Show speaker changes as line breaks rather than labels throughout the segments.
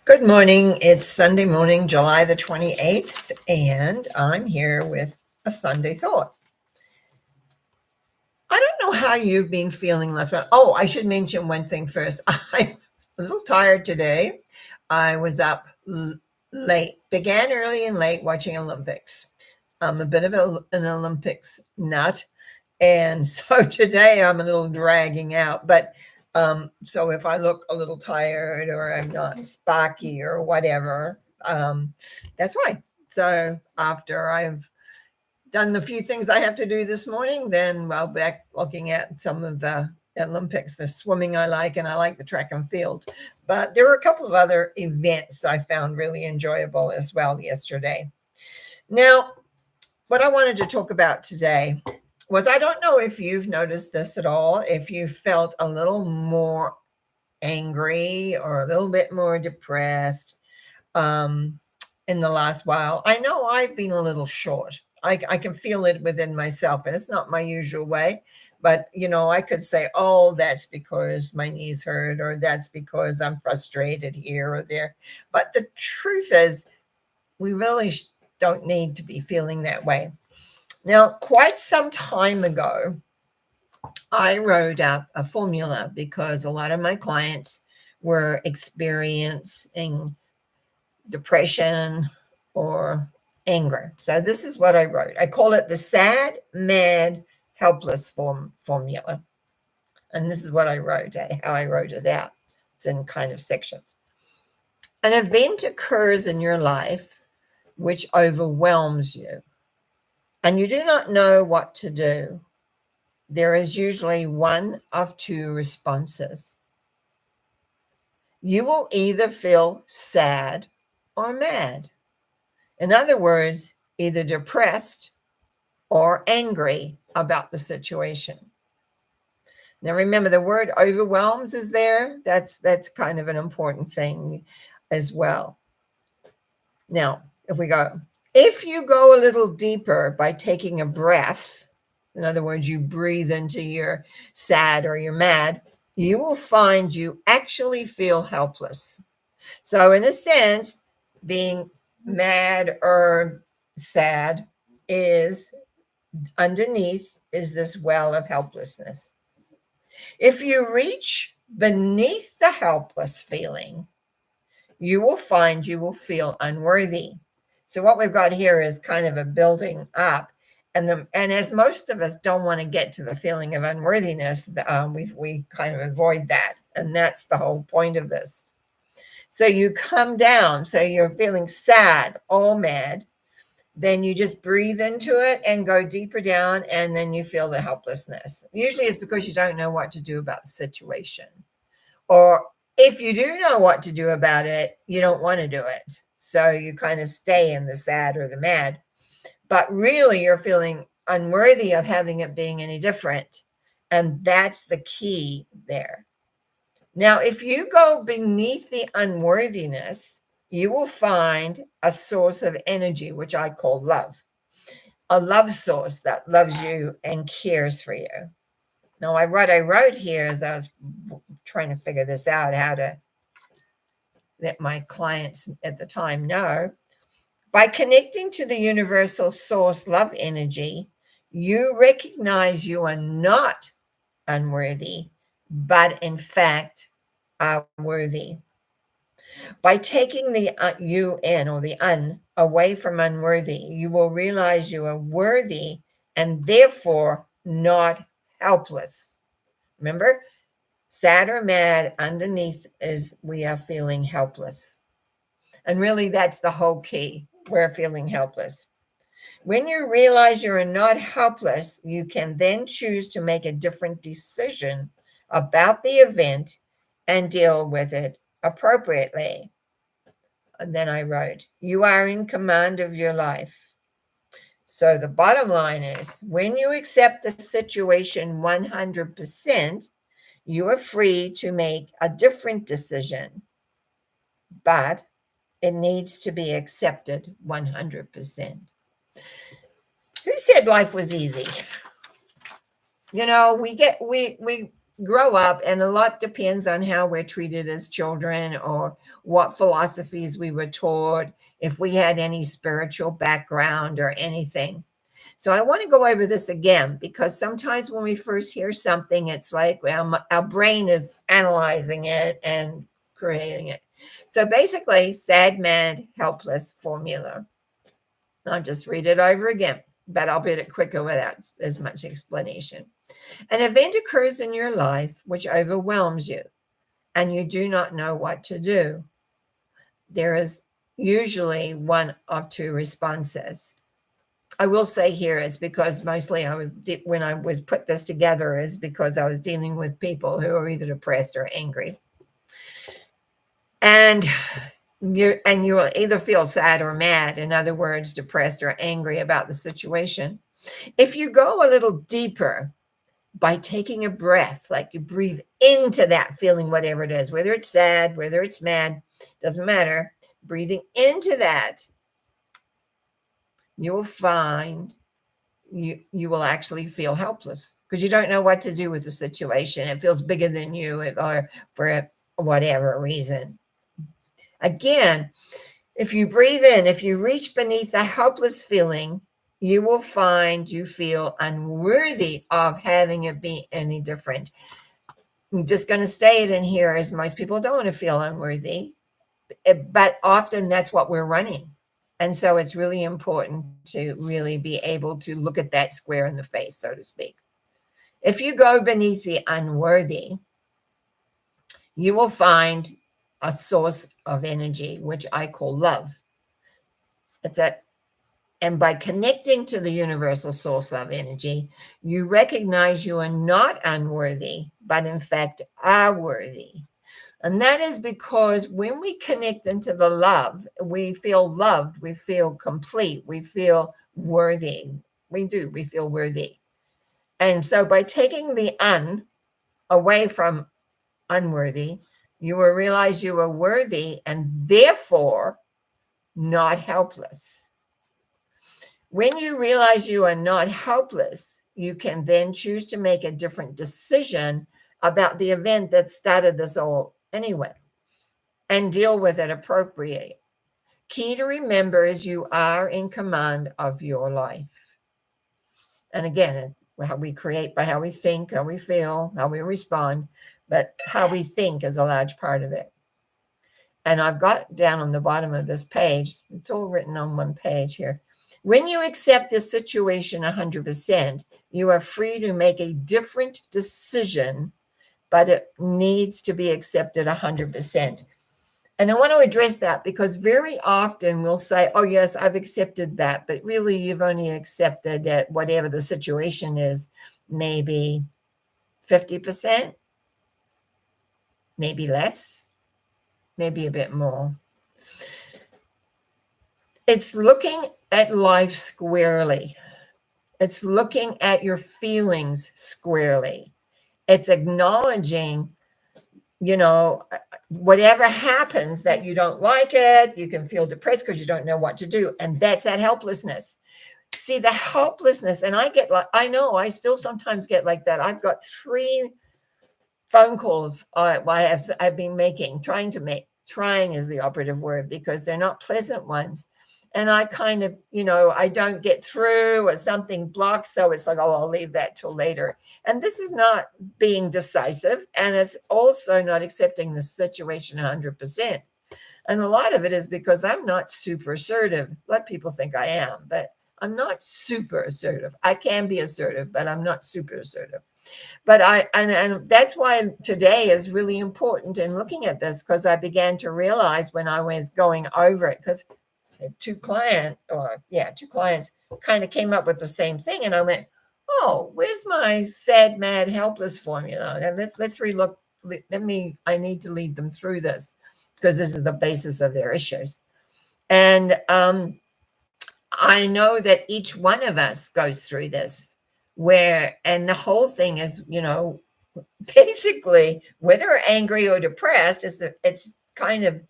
Good morning. It's Sunday morning, July the 28th, and I'm here with a Sunday thought. I don't know how you've been feeling last month. Oh, I should mention one thing first. I'm a little tired today. I was up late, began early and late watching Olympics. I'm a bit of an Olympics nut. And so today I'm a little dragging out. But so if I look a little tired or I'm not sparky or whatever, that's why. So after I've done the few things I have to do this morning, then I'll be back looking at some of the Olympics, the swimming I like, and I like the track and field. But there were a couple of other events I found really enjoyable as well yesterday. Now, what I wanted to talk about today was I don't know if you've noticed this at all, if you felt a little more angry or a little bit more depressed um, in the last while. I know I've been a little short. I can feel it within myself, and it's not my usual way. But, I could say, oh, that's because my knees hurt, or that's because I'm frustrated here or there. But the truth is, we really don't need to be feeling that way. Now, quite some time ago, I wrote up a formula because a lot of my clients were experiencing depression or anger. So this is what I wrote. I call it the sad, mad, helpless formula. And this is what I wrote, how I wrote it out. It's in kind of sections. An event occurs in your life which overwhelms you, and you do not know what to do. There is usually one of two responses. You will either feel sad or mad. In other words, either depressed or angry about the situation. Now remember, the word overwhelms is there. That's kind of an important thing as well. Now, if you go a little deeper by taking a breath, in other words, you breathe into your sad or your mad, you will find you actually feel helpless. So, in a sense, being mad or sad is underneath is this well of helplessness. If you reach beneath the helpless feeling, you will find you will feel unworthy. So what we've got here is kind of a building up, and as most of us don't want to get to the feeling of unworthiness, we kind of avoid that, and that's the whole point of this. So you come down, so you're feeling sad, all mad, then you just breathe into it and go deeper down, and then you feel the helplessness. Usually it's because you don't know what to do about the situation, or if you do know what to do about it, you don't want to do it. So you kind of stay in the sad or the mad. But really, you're feeling unworthy of having it being any different. And that's the key there. Now, if you go beneath the unworthiness, you will find a source of energy, which I call love, a love source that loves you and cares for you. Now, what I wrote here as I was trying to figure this out, how to let my clients at the time know, by connecting to the universal source love energy, you recognize you are not unworthy, but in fact are worthy. By taking the UN or the un away from unworthy, you will realize you are worthy and therefore not helpless. Remember, sad or mad underneath is we are feeling helpless. And really, that's the whole key. We're feeling helpless. When you realize you're not helpless, you can then choose to make a different decision about the event and deal with it appropriately. And then I wrote, you are in command of your life. So the bottom line is when you accept the situation 100%, you are free to make a different decision, but it needs to be accepted 100%. Who said life was easy? We grow up, and a lot depends on how we're treated as children or what philosophies we were taught, if we had any spiritual background or anything. So I want to go over this again because sometimes when we first hear something, it's like our brain is analyzing it and creating it. So basically, sad, mad, helpless formula. I'll just read it over again, but I'll read it quicker without as much explanation. An event occurs in your life which overwhelms you, and you do not know what to do. There is usually one of two responses. I will say here is because mostly when I was put this together is because I was dealing with people who are either depressed or angry. And you will either feel sad or mad, in other words, depressed or angry about the situation. If you go a little deeper by taking a breath, like you breathe into that feeling, whatever it is, whether it's sad, whether it's mad, doesn't matter, breathing into that, you will find you will actually feel helpless because you don't know what to do with the situation. It feels bigger than you or for whatever reason. Again, if you breathe in, if you reach beneath the helpless feeling, you will find you feel unworthy of having it be any different. I'm just going to stay it in here as most people don't want to feel unworthy, but often that's what we're running. And so it's really important to really be able to look at that square in the face, so to speak. If you go beneath the unworthy, you will find a source of energy, which I call love. And by connecting to the universal source of energy, you recognize you are not unworthy, but in fact are worthy. And that is because when we connect into the love, we feel loved, we feel complete, we feel worthy. We do, we feel worthy. And so by taking the away from unworthy, you will realize you are worthy and therefore not helpless. When you realize you are not helpless, you can then choose to make a different decision about the event that started this all anyway and deal with it appropriately. Key to remember is you are in command of your life. And again, how we create by how we think, how we feel, how we respond, but how we think is a large part of it. And I've got down on the bottom of this page, it's all written on one page here. When you accept this situation 100%, you are free to make a different decision, but it needs to be accepted 100%. And I want to address that because very often we'll say, oh, yes, I've accepted that. But really, you've only accepted that whatever the situation is, maybe 50%, maybe less, maybe a bit more. It's looking at life squarely. It's looking at your feelings squarely. It's acknowledging, whatever happens that you don't like it, you can feel depressed because you don't know what to do. And that's that helplessness. See, the helplessness, and I still sometimes get like that. I've got 3 phone calls I've been making, trying is the operative word because they're not pleasant ones. And I kind of, I don't get through or something blocks. So it's like, oh, I'll leave that till later. And this is not being decisive. And it's also not accepting the situation 100%. And a lot of it is because I'm not super assertive. A lot of people think I am, but I'm not super assertive. I can be assertive, but I'm not super assertive. But and that's why today is really important in looking at this, because I began to realize when I was going over it, because two clients kind of came up with the same thing. And I went, oh, where's my sad, mad, helpless formula? And let's relook. I need to lead them through this because this is the basis of their issues. And I know that each one of us goes through this and the whole thing is, basically whether we're angry or depressed, it's kind of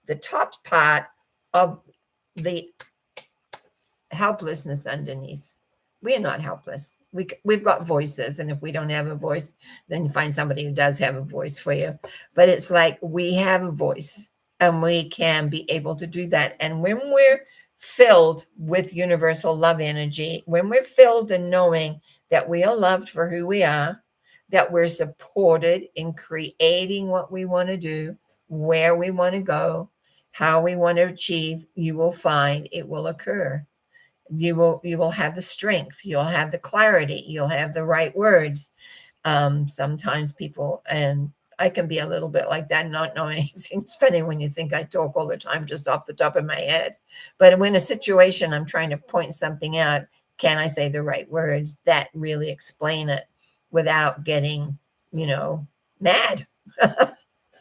the top part of the helplessness underneath. We're not helpless. We've got voices, and if we don't have a voice, then you find somebody who does have a voice for you. But it's like we have a voice, and we can be able to do that. And when we're filled with universal love energy, when we're filled in knowing that we are loved for who we are, that we're supported in creating what we want to do, where we want to go, how we want to achieve, you will find it will occur. You will have the strength, you'll have the clarity, you'll have the right words. Sometimes people, and I can be a little bit like that, not knowing. It seems funny when you think I talk all the time just off the top of my head, but when a situation I'm trying to point something out, can I say the right words that really explain it without getting, mad?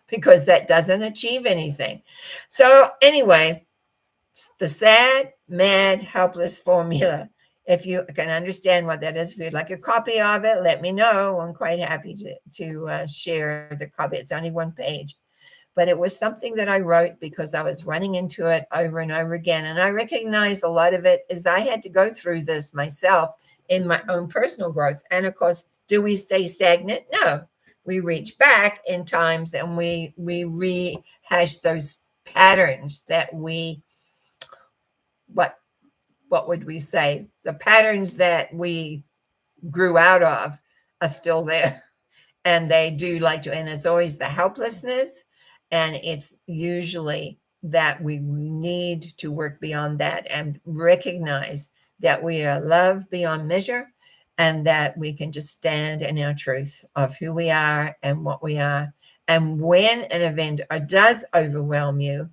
Because that doesn't achieve anything. So anyway, the sad, mad, helpless formula. If you can understand what that is, if you'd like a copy of it, let me know. I'm quite happy to share the copy. It's only one page, but it was something that I wrote because I was running into it over and over again. And I recognize a lot of it is I had to go through this myself in my own personal growth. And of course, do we stay stagnant? No. We reach back in times and we rehash those patterns that we what what would we say? The patterns that we grew out of are still there. And they do like to, and it's always the helplessness. And it's usually that we need to work beyond that and recognize that we are loved beyond measure and that we can just stand in our truth of who we are and what we are. And when an event does overwhelm you,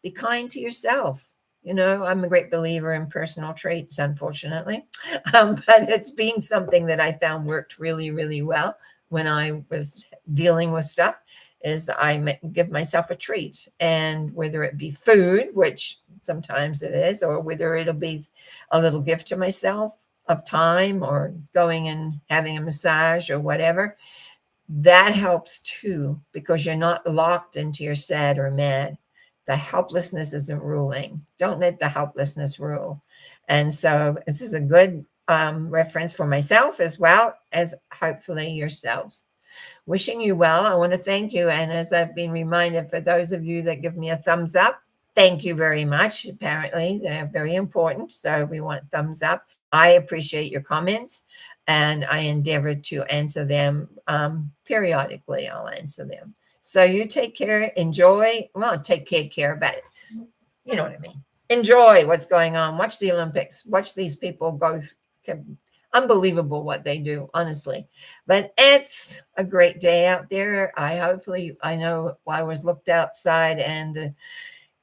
be kind to yourself. I'm a great believer in personal traits, unfortunately, but it's been something that I found worked really, really well when I was dealing with stuff. Is I give myself a treat, and whether it be food, which sometimes it is, or whether it'll be a little gift to myself of time, or going and having a massage or whatever, that helps too, because you're not locked into your sad or mad. The helplessness isn't ruling. Don't let the helplessness rule. And so this is a good reference for myself as well as hopefully yourselves. Wishing you well. I want to thank you. And as I've been reminded, for those of you that give me a thumbs up, thank you very much. Apparently, they're very important. So we want thumbs up. I appreciate your comments and I endeavor to answer them periodically. I'll answer them. So you take care, enjoy. Well, take care about it. You know what I mean. Enjoy what's going on. Watch the Olympics. Watch these people go. Unbelievable what they do, honestly. But it's a great day out there. I know I was looked outside and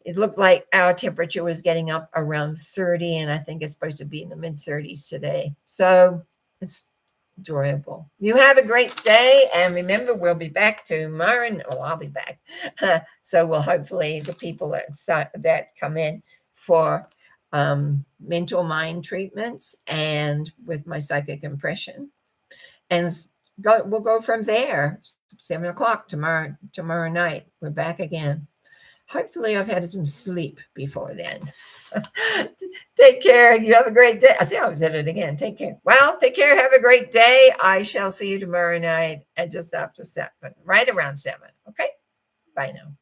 it looked like our temperature was getting up around 30, and I think it's supposed to be in the mid 30s today. So it's enjoyable. You have a great day, and remember, we'll be back tomorrow. Well, I'll be back. So we'll hopefully the people that come in for mental mind treatments and with my psychic impression, and we'll go from there. 7 o'clock tomorrow night. We're back again. Hopefully, I've had some sleep before then. Take care. You have a great day. I see I said it again. Take care. Well, take care. Have a great day. I shall see you tomorrow night at just after 7, right around 7. Okay. Bye now.